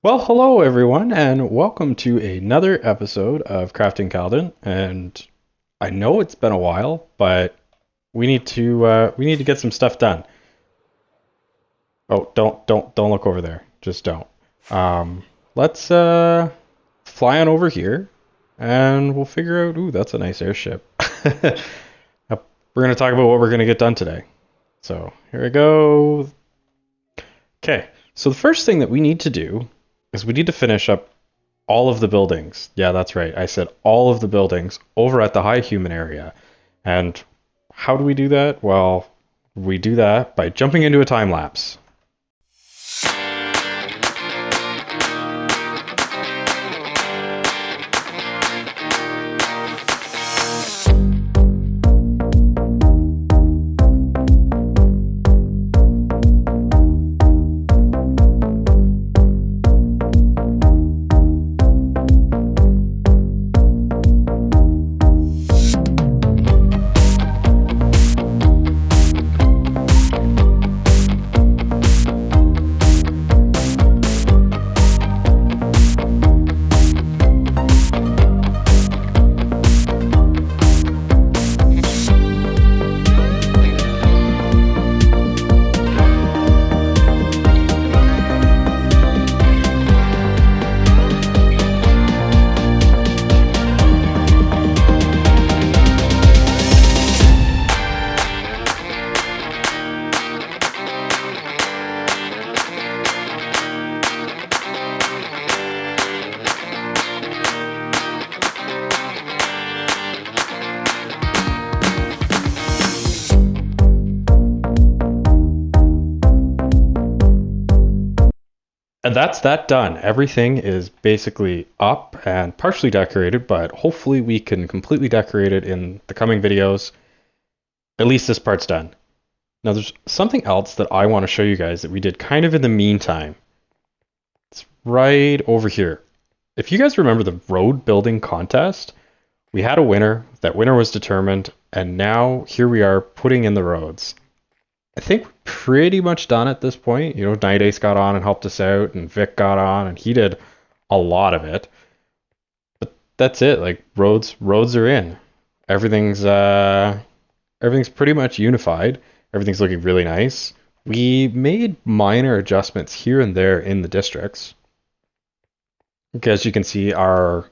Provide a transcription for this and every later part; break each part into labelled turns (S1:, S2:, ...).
S1: Well, hello everyone, and welcome to another episode of Crafting Khalden. And I know it's been a while, but we need to get some stuff done. Oh, don't look over there. Just don't. Let's fly on over here, and we'll figure out. Ooh, that's a nice airship. We're gonna talk about what we're gonna get done today. So here we go. Okay, so the first thing that we need to do is we need to finish up all of the buildings. Yeah, that's right. I said all of the buildings over at the high human area. And how do we do that? Well, we do that by jumping into a time lapse. And that's that done. Everything is basically up and partially decorated, but hopefully we can completely decorate it in the coming videos. At least this part's done. Now there's something else that I want to show you guys that we did kind of in the meantime. It's right over here. If you guys remember the road building contest, we had a winner. That winner was determined, and now here we are putting in the roads. I think we're pretty much done at this point. You know, Night Ace got on and helped us out, and Vic got on, and he did a lot of it. But that's it. Like roads are in. Everything's everything's pretty much unified. Everything's looking really nice. We made minor adjustments here and there in the districts. As you can see, our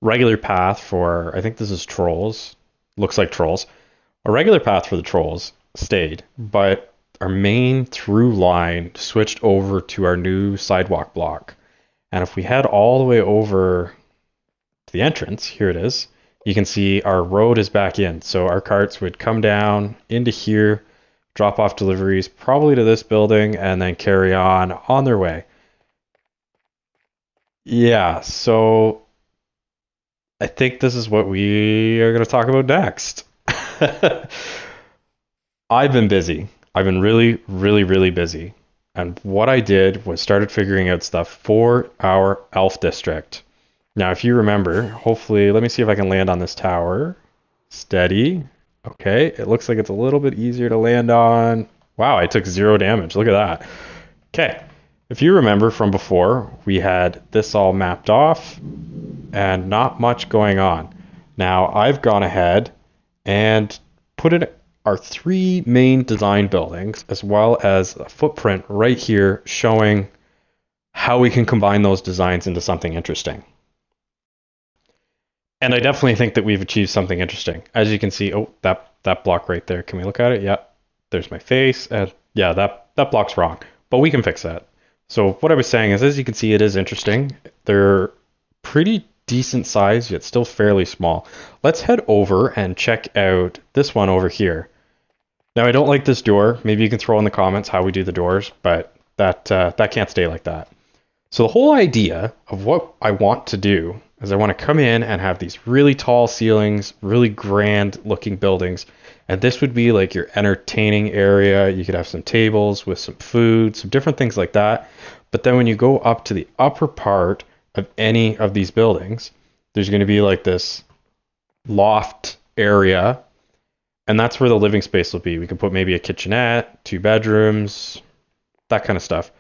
S1: regular path for, I think this is trolls, looks like trolls. A regular path for the trolls stayed, but our main through line switched over to our new sidewalk block. And if we head all the way over to the entrance, here it is, you can see our road is back in. So our carts would come down into here, drop off deliveries, probably to this building, and then carry on their way. Yeah, so I think this is what we are going to talk about next. I've been busy. I've been really busy. And what I did was started figuring out stuff for our elf district. Now, if you remember, hopefully, let me see if I can land on this tower. Steady. Okay, it looks like it's a little bit easier to land on. Wow, I took 0 damage. Look at that. Okay, if you remember from before, we had this all mapped off and not much going on. Now, I've gone ahead and put in our 3 main design buildings, as well as a footprint right here showing how we can combine those designs into something interesting. And I definitely think that we've achieved something interesting. As you can see, oh, that block right there. Can we look at it? Yeah, there's my face. And yeah, that block's wrong, but we can fix that. So what I was saying is, as you can see, it is interesting. They're pretty decent size, yet still fairly small. Let's head over and check out this one over here. Now, I don't like this door. Maybe you can throw in the comments how we do the doors, but that can't stay like that. So the whole idea of what I want to do is I want to come in and have these really tall ceilings, really grand looking buildings. And this would be like your entertaining area. You could have some tables with some food, some different things like that. But then when you go up to the upper part of any of these buildings, there's going to be like this loft area. And that's where the living space will be. We can put maybe a kitchenette, 2 bedrooms, that kind of stuff.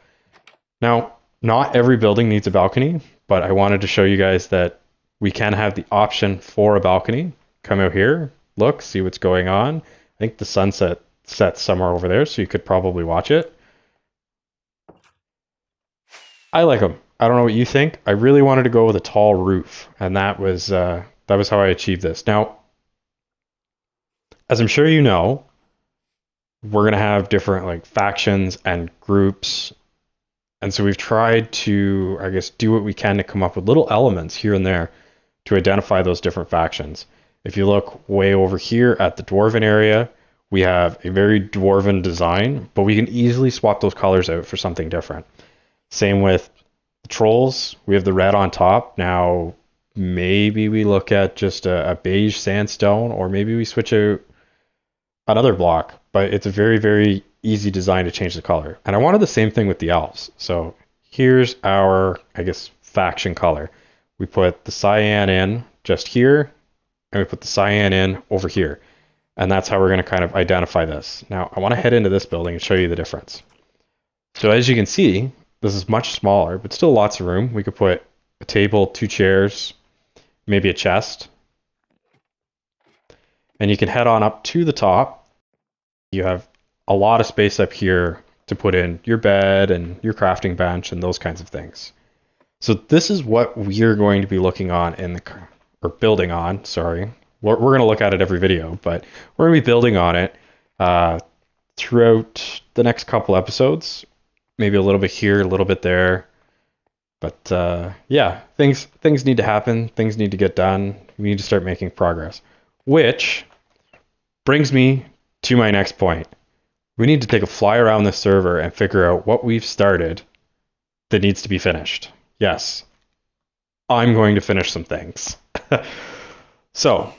S1: Now, Not every building needs a balcony, but I wanted to show you guys that we can have the option for a balcony. Come out here, look, see what's going on. I think the sunset sets somewhere over there, so you could probably watch it. I like them. I don't know what you think. I really wanted to go with a tall roof, and that was how I achieved this. Now, as I'm sure you know, we're gonna have different like factions and groups, and so we've tried to, I guess, do what we can to come up with little elements here and there to identify those different factions. If you look way over here at the dwarven area, we have a very dwarven design, but we can easily swap those colors out for something different. Same with the trolls. We have the red on top. Now, maybe we look at just a beige sandstone, or maybe we switch out another block, but it's a very, very easy design to change the color. And I wanted the same thing with the elves. So here's our, I guess, faction color. We put the cyan in just here, and we put the cyan in over here. And that's how we're going to kind of identify this. Now, I want to head into this building and show you the difference. So as you can see, this is much smaller, but still lots of room. We could put a table, 2 chairs, maybe a chest. And you can head on up to the top. You have a lot of space up here to put in your bed and your crafting bench and those kinds of things. So this is what we're going to be looking on or building on, sorry. We're going to look at it every video, but we're going to be building on it throughout the next couple episodes. Maybe a little bit here, a little bit there. But yeah, things need to happen. Things need to get done. We need to start making progress. Which brings me to my next point. We need to take a fly around this server and figure out what we've started that needs to be finished. Yes, I'm going to finish some things. So,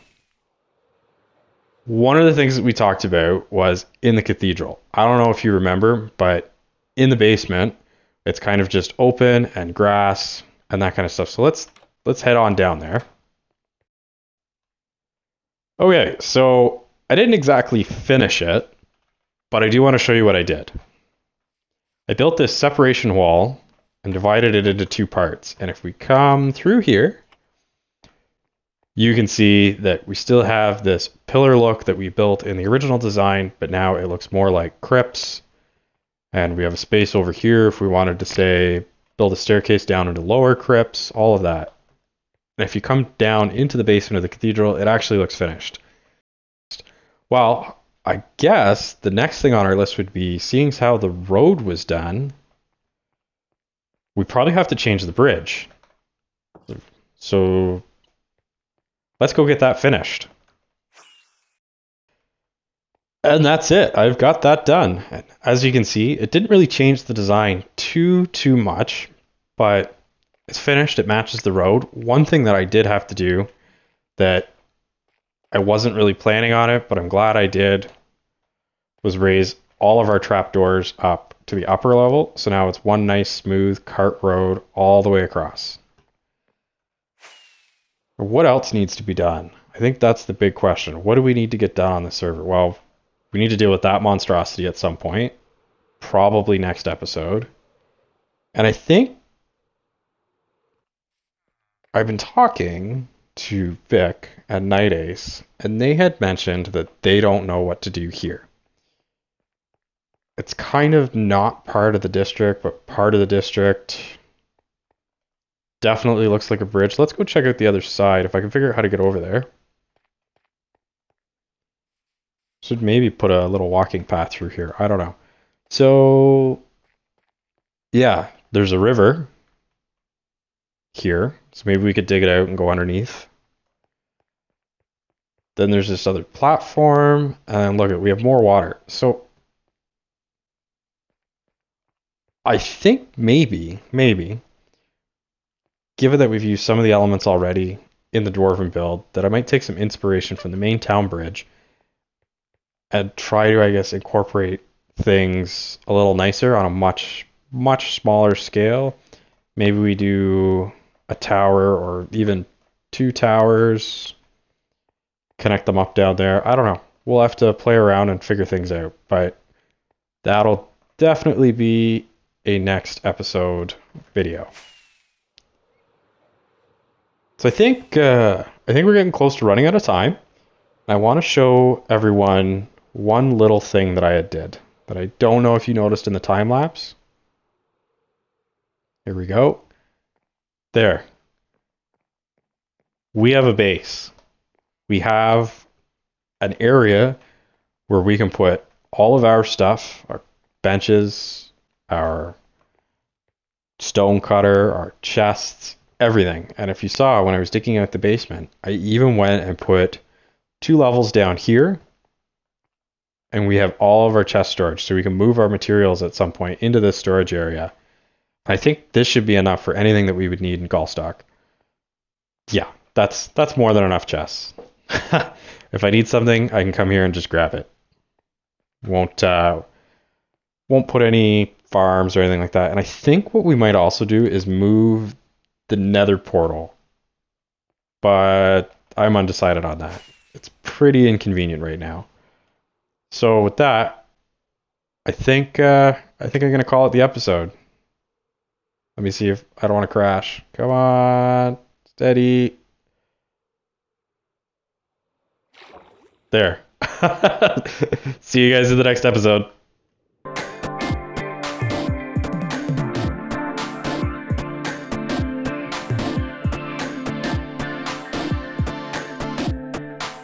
S1: one of the things that we talked about was in the cathedral. I don't know if you remember, but in the basement, it's kind of just open and grass and that kind of stuff. So let's head on down there. Okay, so I didn't exactly finish it, but I do want to show you what I did. I built this separation wall and divided it into 2 parts. And if we come through here, you can see that we still have this pillar look that we built in the original design, but now it looks more like crypts. And we have a space over here if we wanted to say build a staircase down into lower crypts, all of that. And if you come down into the basement of the cathedral, it actually looks finished. Well, I guess the next thing on our list would be, seeing as how the road was done, we probably have to change the bridge. So let's go get that finished. And that's it. I've got that done. As you can see, it didn't really change the design too much, but it's finished. It matches the road. One thing that I did have to do that I wasn't really planning on it, but I'm glad I did, was raise all of our trapdoors up to the upper level. So now it's one nice smooth cart road all the way across. What else needs to be done? I think that's the big question. What do we need to get done on the server? Well, we need to deal with that monstrosity at some point, probably next episode. And I think I've been talking to Vic and Night Ace, and they had mentioned that they don't know what to do here. It's kind of not part of the district, but part of the district. Definitely looks like a bridge. Let's go check out the other side if I can figure out how to get over there. Should maybe put a little walking path through here. I don't know. So, yeah, there's a river here. So maybe we could dig it out and go underneath. Then there's this other platform. And look, we have more water. So, I think maybe, given that we've used some of the elements already in the Dwarven build, that I might take some inspiration from the main town bridge and try to, I guess, incorporate things a little nicer on a much smaller scale. Maybe we do a tower or even 2 towers, connect them up down there. I don't know. We'll have to play around and figure things out, but that'll definitely be a next episode video. So I think we're getting close to running out of time. I want to show everyone one little thing that I did that I don't know if you noticed in the time lapse. Here we go. There. We have a base. We have an area where we can put all of our stuff, our benches, our stone cutter, our chests, everything. And if you saw when I was digging out the basement, I even went and put 2 levels down here, and we have all of our chest storage, so we can move our materials at some point into this storage area. I think this should be enough for anything that we would need in Gallstock. Yeah, that's more than enough chests. If I need something, I can come here and just grab it. Won't put any farms or anything like that. And I think what we might also do is move the nether portal, but I'm undecided on that. It's pretty inconvenient right now. So with that, I think I'm gonna call it the episode. Let me see if I don't want to crash. Come on, steady. There. See you guys in the next episode.